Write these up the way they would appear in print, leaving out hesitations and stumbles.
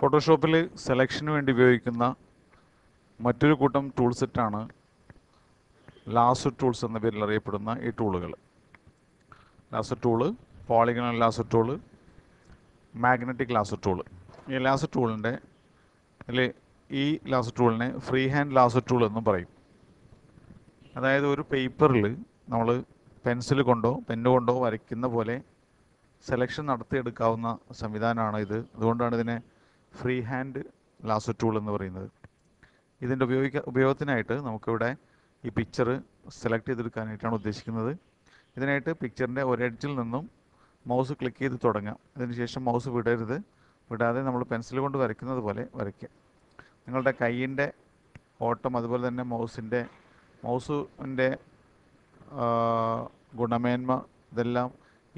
ഫോട്ടോഷോപ്പിൽ സെലക്ഷന് വേണ്ടി ഉപയോഗിക്കുന്ന മറ്റൊരു കൂട്ടം ടൂൾ സെറ്റാണ് ലാസോ ടൂൾസ് എന്ന പേരിൽ അറിയപ്പെടുന്ന ഈ ടൂളുകൾ. Lasso tool, polygonal lasso tool, magnetic lasso tool. ഈ ലാസോ ടൂളിൻ്റെ ഈ ലാസോ ടൂളിനെ ഫ്രീ ഹാൻഡ് ലാസോ ടൂൾ എന്നും പറയും. അതായത് ഒരു പേപ്പറിൽ നമ്മൾ പെൻസിൽ കൊണ്ടോ പെന്ന് കൊണ്ടോ വരയ്ക്കുന്ന പോലെ സെലക്ഷൻ നടത്തിയെടുക്കാവുന്ന സംവിധാനമാണ് ഇത്. അതുകൊണ്ടാണ് ഇതിനെ ഫ്രീ ഹാൻഡ് ലാസോ ടൂൾ എന്ന് പറയുന്നത്. ഇതിൻ്റെ ഉപയോഗത്തിനായിട്ട് നമുക്കിവിടെ ഈ പിക്ചർ സെലക്ട് ചെയ്തെടുക്കാനായിട്ടാണ് ഉദ്ദേശിക്കുന്നത്. ഇതിനായിട്ട് പിക്ചറിൻ്റെ ഒരെഡ്ജിൽ നിന്നും മൗസ് ക്ലിക്ക് ചെയ്ത് തുടങ്ങാം. അതിനുശേഷം മൗസ് വിടാതെ നമ്മൾ പെൻസിൽ കൊണ്ട് വരയ്ക്കുന്നത് പോലെ വരയ്ക്കുക. നിങ്ങളുടെ കൈയിൻ്റെ ഓട്ടം, അതുപോലെ തന്നെ മൗസിൻ്റെ ഗുണമേന്മ, ഇതെല്ലാം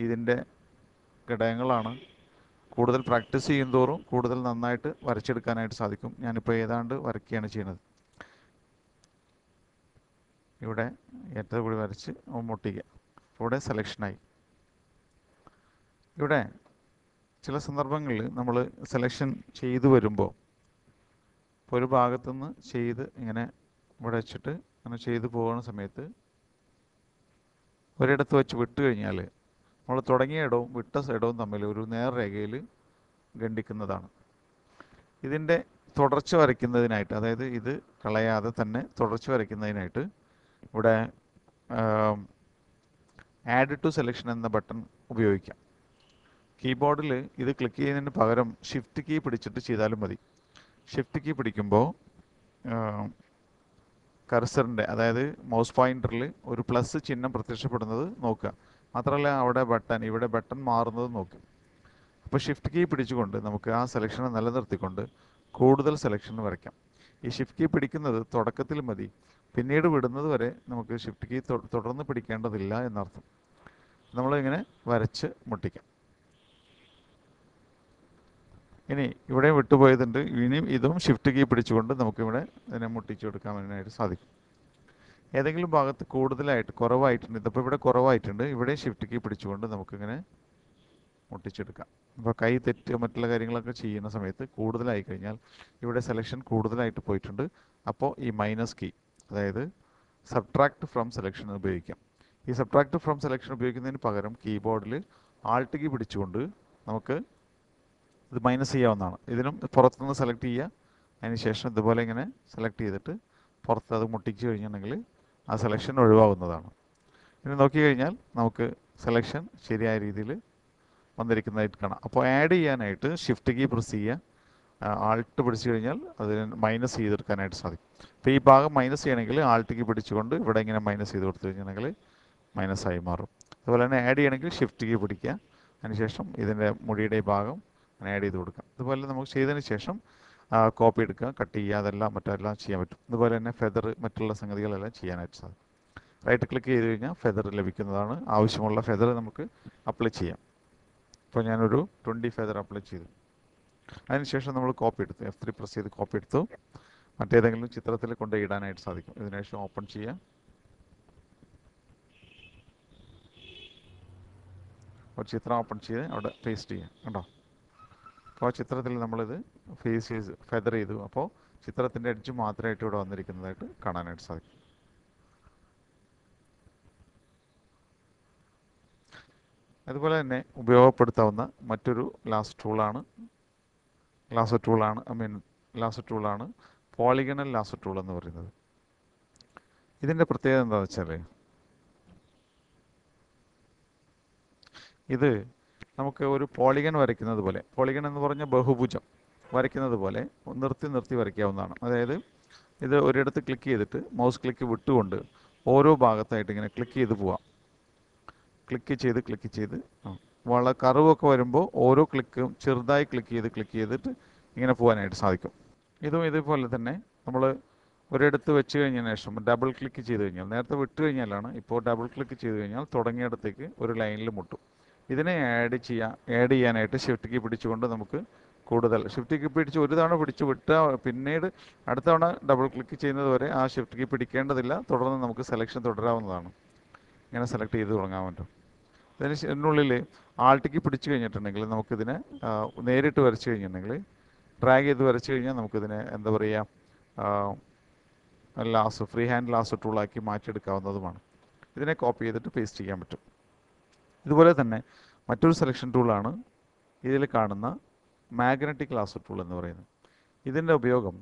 ഇതിൻ്റെ ഘടകങ്ങളാണ്. കൂടുതൽ പ്രാക്ടീസ് ചെയ്യും തോറും കൂടുതൽ നന്നായിട്ട് വരച്ചെടുക്കാനായിട്ട് സാധിക്കും. ഞാനിപ്പോൾ ഏതാണ്ട് വരയ്ക്കുകയാണ് ചെയ്യുന്നത്. ഇവിടെ ഏറ്റവും കൂടി വരച്ച് മുട്ടിക്കുക. ഇവിടെ സെലക്ഷനായി. ഇവിടെ ചില സന്ദർഭങ്ങളിൽ നമ്മൾ സെലക്ഷൻ ചെയ്തു വരുമ്പോൾ ഇപ്പോൾ ഒരു ഭാഗത്തുനിന്ന് ചെയ്ത് ഇങ്ങനെ ഇവിടെ വെച്ചിട്ട് അങ്ങനെ ചെയ്തു പോകുന്ന സമയത്ത് ഒരിടത്ത് വെച്ച് വിട്ട് കഴിഞ്ഞാൽ നമ്മൾ തുടങ്ങിയ ഇടവും വിട്ട ഇടവും തമ്മിൽ ഒരു നേർരേഖയിൽ ഖണ്ഡിക്കുന്നതാണ്. ഇതിൻ്റെ തുടർച്ച വരയ്ക്കുന്നതിനായിട്ട്, അതായത് ഇത് കളയാതെ തന്നെ തുടർച്ച വരയ്ക്കുന്നതിനായിട്ട് ഇവിടെ ആഡ് ടു സെലക്ഷൻ എന്ന ബട്ടൺ ഉപയോഗിക്കാം. കീബോർഡിൽ ഇത് ക്ലിക്ക് ചെയ്യുന്നതിന് പകരം ഷിഫ്റ്റ് കീ പിടിച്ചിട്ട് ചെയ്താലും മതി. ഷിഫ്റ്റ് കീ പിടിക്കുമ്പോൾ കർസറിൻ്റെ, അതായത് മൗസ് പോയിൻ്ററിൽ ഒരു പ്ലസ് ചിഹ്നം പ്രത്യക്ഷപ്പെടുന്നത് നോക്കുക. മാത്രമല്ല ഇവിടെ ബട്ടൺ മാറുന്നത് നോക്കുക. അപ്പോൾ ഷിഫ്റ്റ് കീ പിടിച്ചുകൊണ്ട് നമുക്ക് ആ സെലക്ഷനെ നിലനിർത്തിക്കൊണ്ട് കൂടുതൽ സെലക്ഷൻ വരയ്ക്കാം. ഈ ഷിഫ്റ്റ് കീ പിടിക്കുന്നത് തുടക്കത്തിൽ മതി, പിന്നീട് വിടുന്നത് വരെ നമുക്ക് ഷിഫ്റ്റ് കീ തുടർന്ന് പിടിക്കേണ്ടതില്ല എന്നർത്ഥം. നമ്മളിങ്ങനെ വരച്ച് മുട്ടിക്കാം. ഇനി ഇവിടെ വിട്ടുപോയതുണ്ട്, ഇനിയും ഇതും ഷിഫ്റ്റ് കീ പിടിച്ചുകൊണ്ട് നമുക്കിവിടെ ഇതിനെ മുട്ടിച്ചെടുക്കാൻ വേണ്ടിയിട്ട് സാധിക്കും. ഏതെങ്കിലും ഭാഗത്ത് കൂടുതലായിട്ട് കുറവായിട്ടുണ്ട്, ഇതിപ്പോൾ ഇവിടെ കുറവായിട്ടുണ്ട്, ഇവിടെ ഷിഫ്റ്റ് കീ പിടിച്ചുകൊണ്ട് നമുക്കിങ്ങനെ മുട്ടിച്ചെടുക്കാം. അപ്പോൾ കൈ തെറ്റ് മറ്റുള്ള കാര്യങ്ങളൊക്കെ ചെയ്യുന്ന സമയത്ത് കൂടുതലായി കഴിഞ്ഞാൽ ഇവിടെ സെലക്ഷൻ കൂടുതലായിട്ട് പോയിട്ടുണ്ട്. അപ്പോൾ ഈ മൈനസ് കീ, അതായത് സബ്ട്രാക്ട് ഫ്രം സെലക്ഷൻ ഉപയോഗിക്കാം. ഈ സബ്ട്രാക്ട് ഫ്രം സെലക്ഷൻ ഉപയോഗിക്കുന്നതിന് പകരം കീബോർഡിൽ ആൾട്ട് കീ പിടിച്ചുകൊണ്ട് നമുക്ക് ഇത് മൈനസ് ചെയ്യാവുന്നതാണ്. ഇതിനും പുറത്തുനിന്ന് സെലക്ട് ചെയ്യുക, അതിനുശേഷം ഇതുപോലെ ഇങ്ങനെ സെലക്ട് ചെയ്തിട്ട് പുറത്ത് അത് മുട്ടിച്ച് കഴിഞ്ഞിട്ടുണ്ടെങ്കിൽ ആ സെലക്ഷൻ ഒഴിവാകുന്നതാണ്. ഇനി നോക്കിക്കഴിഞ്ഞാൽ നമുക്ക് സെലക്ഷൻ ശരിയായ രീതിയിൽ വന്നിരിക്കുന്നതായിട്ട് കാണാം. അപ്പോൾ ആഡ് ചെയ്യാനായിട്ട് ഷിഫ്റ്റ് കീ പ്രസ് ചെയ്യുക, ആൾട്ട് പിടിച്ചു കഴിഞ്ഞാൽ അതിന് മൈനസ് ചെയ്തെടുക്കാനായിട്ട് സാധിക്കും. അപ്പോൾ ഈ ഭാഗം മൈനസ് ചെയ്യണമെങ്കിൽ ആൾട്ട് കീ പിടിച്ചുകൊണ്ട് ഇവിടെ ഇങ്ങനെ മൈനസ് ചെയ്ത് കൊടുത്തു കഴിഞ്ഞിട്ടുണ്ടെങ്കിൽ മൈനസായി മാറും. അതുപോലെ തന്നെ ആഡ് ചെയ്യണമെങ്കിൽ ഷിഫ്റ്റ് കീ പിടിക്കുക, അതിനുശേഷം ഇതിൻ്റെ മുടിയുടെ ഭാഗം ആഡ് ചെയ്ത് കൊടുക്കാം. അതുപോലെ നമുക്ക് ചെയ്തതിന് ശേഷം കോപ്പി എടുക്കുക, കട്ട് ചെയ്യുക, മറ്റെല്ലാം ചെയ്യാൻ പറ്റും. അതുപോലെ തന്നെ ഫെദർ, മറ്റുള്ള സംഗതികളെല്ലാം ചെയ്യാനായിട്ട് സാധിക്കും. റൈറ്റ് ക്ലിക്ക് ചെയ്ത് കഴിഞ്ഞാൽ ഫെദർ ലഭിക്കുന്നതാണ്. ആവശ്യമുള്ള ഫെദർ നമുക്ക് അപ്ലൈ ചെയ്യാം. ഇപ്പോൾ ഞാനൊരു 20 ഫെദർ അപ്ലൈ ചെയ്തു. അതിനുശേഷം നമ്മൾ കോപ്പി എടുത്തു, F3 പ്രസ് ചെയ്ത് കോപ്പി എടുത്തു മറ്റേതെങ്കിലും ചിത്രത്തിൽ കൊണ്ട് ഇടാനായിട്ട് സാധിക്കും. ഇതിനുശേഷം ഓപ്പൺ ചെയ്യാം. ഒരു ചിത്രം ഓപ്പൺ ചെയ്ത് അവിടെ പേസ്റ്റ് ചെയ്യാം. കണ്ടോ? അപ്പോൾ ആ ചിത്രത്തിൽ നമ്മളിത് ഫെദർ ചെയ്തു. അപ്പോൾ ചിത്രത്തിൻ്റെ എഡ്ജ് മാത്രമായിട്ട് ഇവിടെ വന്നിരിക്കുന്നതായിട്ട് കാണാനായിട്ട് സാധിക്കും. അതുപോലെ തന്നെ ഉപയോഗപ്പെടുത്താവുന്ന മറ്റൊരു ലാസോ ടൂളാണ് പോളിഗണൽ ലാസോ ടൂൾ എന്ന് പറയുന്നത്. ഇതിൻ്റെ പ്രത്യേകത എന്താണെന്ന് വെച്ചാൽ ഇത് നമുക്ക് ഒരു പോളിഗൺ വരയ്ക്കുന്നത് പോലെ, പോളിഗൺ എന്ന് പറഞ്ഞാൽ ബഹുഭുജം വരയ്ക്കുന്നത് പോലെ നിർത്തി വരയ്ക്കാവുന്നതാണ്. അതായത് ഇത് ഒരിടത്ത് ക്ലിക്ക് ചെയ്തിട്ട് മൗസ് ക്ലിക്ക് വിട്ടുകൊണ്ട് ഓരോ ഭാഗത്തായിട്ട് ഇങ്ങനെ ക്ലിക്ക് ചെയ്ത് പോവാം. ക്ലിക്ക് ചെയ്ത് കർവൊക്കെ വരുമ്പോൾ ഓരോ ക്ലിക്കും ചെറുതായി ക്ലിക്ക് ചെയ്തിട്ട് ഇങ്ങനെ പോകാനായിട്ട് സാധിക്കും. ഇതുപോലെ തന്നെ നമ്മൾ ഒരിടത്ത് വെച്ച് കഴിഞ്ഞതിന് ശേഷം ഡബിൾ ക്ലിക്ക് ചെയ്ത് കഴിഞ്ഞാൽ, നേരത്തെ വിട്ട് കഴിഞ്ഞാലാണ്, ഇപ്പോൾ ഡബിൾ ക്ലിക്ക് ചെയ്ത് കഴിഞ്ഞാൽ തുടങ്ങിയിടത്തേക്ക് ഒരു ലൈനിൽ മുട്ടും. ഇതിനെ ആഡ് ചെയ്യാനായിട്ട് ഷിഫ്റ്റ് കീ പിടിച്ചുകൊണ്ട് നമുക്ക് ഷിഫ്റ്റ് കീ പിടിച്ച് ഒരു തവണ പിന്നീട് അടുത്ത തവണ ഡബിൾ ക്ലിക്ക് ചെയ്യുന്നത് വരെ ആ ഷിഫ്റ്റ് കീ പിടിക്കേണ്ടതില്ല. തുടർന്ന് നമുക്ക് സെലക്ഷൻ തുടരാവുന്നതാണ്. ഇങ്ങനെ സെലക്ട് ചെയ്ത് തുടങ്ങാൻ പറ്റും. ഇതിനുള്ളിൽ ആൾട്ട് കീ പിടിച്ചു കഴിഞ്ഞിട്ടുണ്ടെങ്കിൽ നമുക്കിതിനെ നേരിട്ട് വരച്ചു കഴിഞ്ഞിട്ടുണ്ടെങ്കിൽ ഡ്രാഗ് ചെയ്ത് വരച്ച് കഴിഞ്ഞാൽ നമുക്കിതിനെ എന്താ പറയുക, ലാസ് ഫ്രീ ഹാൻഡ് ലാസ് ടൂളാക്കി മാറ്റിയെടുക്കാവുന്നതുമാണ്. ഇതിനെ കോപ്പി ചെയ്തിട്ട് പേസ്റ്റ് ചെയ്യാൻ പറ്റും. ഇതുപോലെ തന്നെ മറ്റൊരു സെലക്ഷൻ ടൂളാണ് ഇതിൽ കാണുന്ന മാഗ്നറ്റിക് ലാസർ ടൂൾ എന്ന് പറയുന്നത്. ഇതിൻ്റെ ഉപയോഗം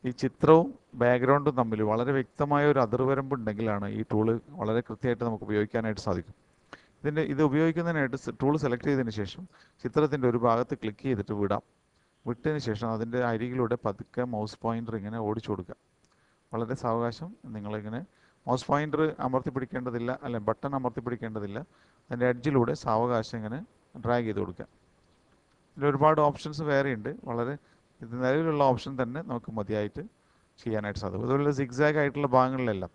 ഈ ചിത്രവും ബാക്ക്ഗ്രൗണ്ടും തമ്മിൽ വളരെ വ്യക്തമായ ഒരു അതിർവരമ്പ് ഉണ്ടെങ്കിലാണ് ഈ ടൂള് വളരെ കൃത്യമായിട്ട് നമുക്ക് ഉപയോഗിക്കാനായിട്ട് സാധിക്കും. ഇത് ഉപയോഗിക്കുന്നതിനായിട്ട് ടൂൾ സെലക്ട് ചെയ്തതിന് ശേഷം ചിത്രത്തിൻ്റെ ഒരു ഭാഗത്ത് ക്ലിക്ക് ചെയ്തിട്ട് വിടാം. വിട്ടതിന് ശേഷം അതിൻ്റെ അരികിലൂടെ പതുക്കെ മൗസ് പോയിൻ്റർ ഇങ്ങനെ ഓടിച്ചു കൊടുക്കുക. വളരെ സാവകാശം നിങ്ങളിങ്ങനെ മൗസ് പോയിൻ്റർ അമർത്തി പിടിക്കേണ്ടതില്ല, അല്ലെ ബട്ടൺ അമർത്തി പിടിക്കേണ്ടതില്ല. അതിൻ്റെ എഡ്ജിലൂടെ സാവകാശം ഇങ്ങനെ ഡ്രാഗ് ചെയ്ത് കൊടുക്കുക. ഇതിൽ ഒരുപാട് ഓപ്ഷൻസ് വേറെ ഉണ്ട്. വളരെ ഇത് നിലവിലുള്ള ഓപ്ഷൻ തന്നെ നമുക്ക് മതിയായിട്ട് ചെയ്യാനായിട്ട് സാധിക്കും. അതുപോലെ സിഗ്സാഗ് ആയിട്ടുള്ള ഭാഗങ്ങളിലെല്ലാം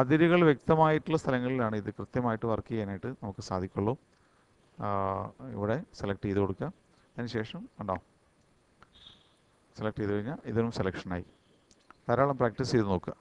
അതിരുകൾ വ്യക്തമായിട്ടുള്ള സ്ഥലങ്ങളിലാണ് ഇത് കൃത്യമായിട്ട് വർക്ക് ചെയ്യാനായിട്ട് നമുക്ക് സാധിക്കുള്ളൂ. ഇവിടെ സെലക്ട് ചെയ്ത് കൊടുക്കുക. അതിനുശേഷം ഉണ്ടാവും സെലക്ട് ചെയ്ത് കഴിഞ്ഞാൽ ഇതിനും സെലക്ഷനായി. ധാരാളം പ്രാക്ടീസ് ചെയ്ത് നോക്കുക.